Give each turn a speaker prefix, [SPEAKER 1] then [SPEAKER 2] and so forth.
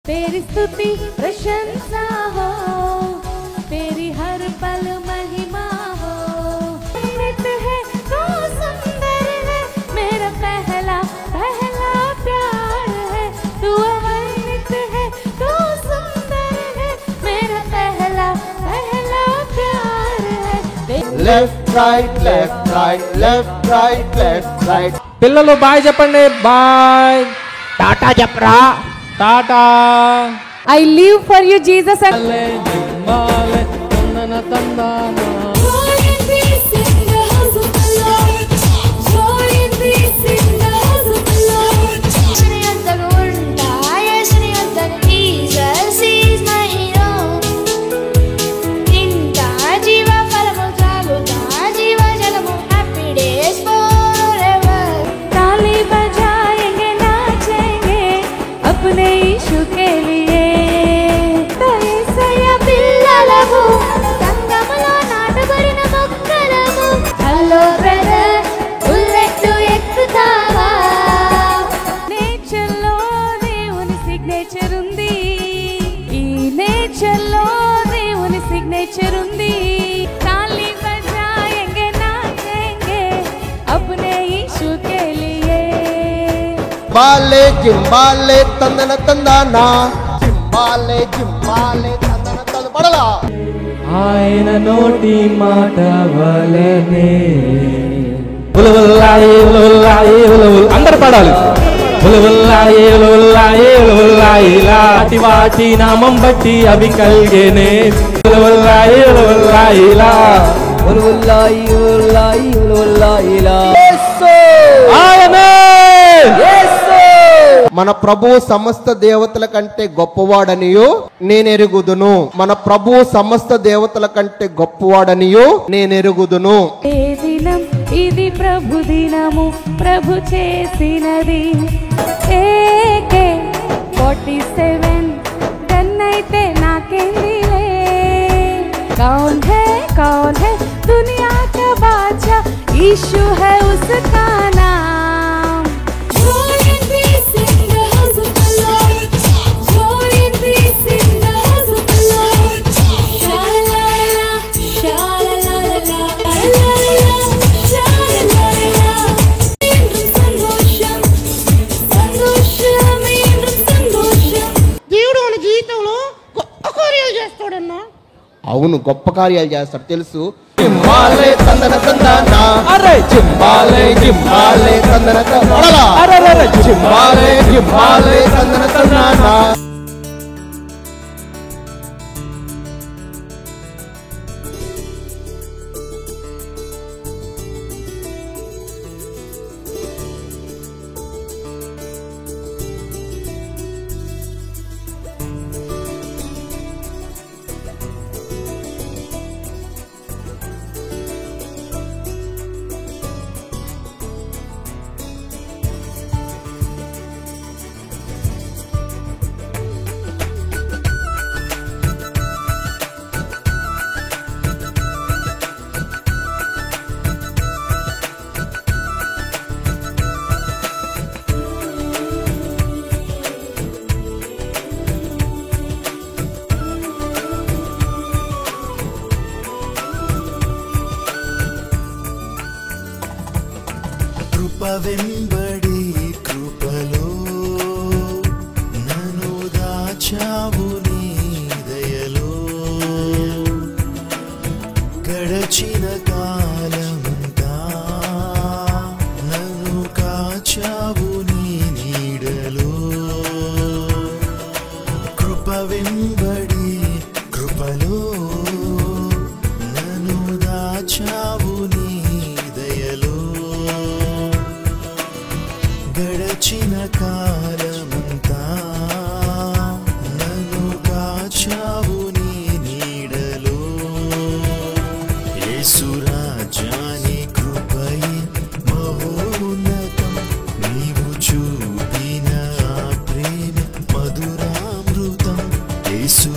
[SPEAKER 1] तेरी स्तुति प्रशंसा हो, तेरी हर पल महिमा हो। नित है तो सुंदर है, मेरा पहला पहला प्यार है। तू अवर्णित है तो सुंदर है, मेरा पहला पहला प्यार है।
[SPEAKER 2] Left right left right left right left right.
[SPEAKER 3] పిల్లలు బాయ్ చెప్పండి. బాయ్.
[SPEAKER 2] టాటా చెప్పరా.
[SPEAKER 3] Tata.
[SPEAKER 1] I live for you Jesus. अपने यीशु के लिए तयसया पिल्ललము సంగములో నాటబడిన మొక్కలము. హలో బ్రదర్, బుల్లెట్ ఎక్కుతావా? నేచర్ లో దేవుని సిగ్నేచర్ ఉంది, ఈ నేచర్ లో దేవుని సిగ్నేచర్ ఉంది. తాళి బజాయేంగే నాచేంగే अपने यीशु के लिए.
[SPEAKER 2] జింబాలే జింబాలే తందన తందానా, జింబాలే జింబాలే తందన తంద పడలా.
[SPEAKER 3] ఆయన నోటి మాట వలెనే ఉలవల్లాయే ఉలవల్లాయే ఉలవల్. అందరూ పాడాలి. ఉలవల్లాయే ఉలవల్లాయే ఉలవల్లాయే లాటి వాటి నామం బట్టి అవి కలిగేనే. ఉలవల్లాయే ఉలవల్లాయే లా
[SPEAKER 4] ఉలవల్లాయి ఉలవల్లాయి ఉలవల్లాయి లా.
[SPEAKER 3] ఆమేన్.
[SPEAKER 2] మన ప్రభు సమస్త దేవతల కంటే గొప్పవాడనియు నేనెరుగుదును. మన ప్రభు సమస్త దేవతల కంటే గొప్పవాడనియు నేనెరుగుదును.
[SPEAKER 1] ఏ దినం ఇది ప్రభు దినము, ప్రభు చేసినది. ఏకే 47 గన్నైతే నాకేందిలే. कौन है दुनिया का बादशाह, यीशु है उसका नाम.
[SPEAKER 5] దేవుడు మన జీవితంలో గొప్ప కార్యాలు చేస్తాడన్నా.
[SPEAKER 2] అవును, గొప్ప కార్యాలు చేస్తాడు తెలుసు. జింబాలే తందన తందానా, అరే జింబాలే జింబాలే తందన తందానా, అరే జింబాలే జింబాలే తందన తందానా.
[SPEAKER 6] కృప వెంబడి కృపలో నన్ను దాచావు నీ దయలో. గడచిన కాలమంతా నన్ను కాచావు నీ నీడలో. కృప వెంబడి కృపలో నన్ను దాచావు నీ దయలో. గడచిన కాలమంతా నన్ను కాచావు నీ నీడలో. యేసు రాజాని కృపయే మహోన్నతం, నీవు చూపిన ఆ ప్రేమ మధురామృతం. యేసు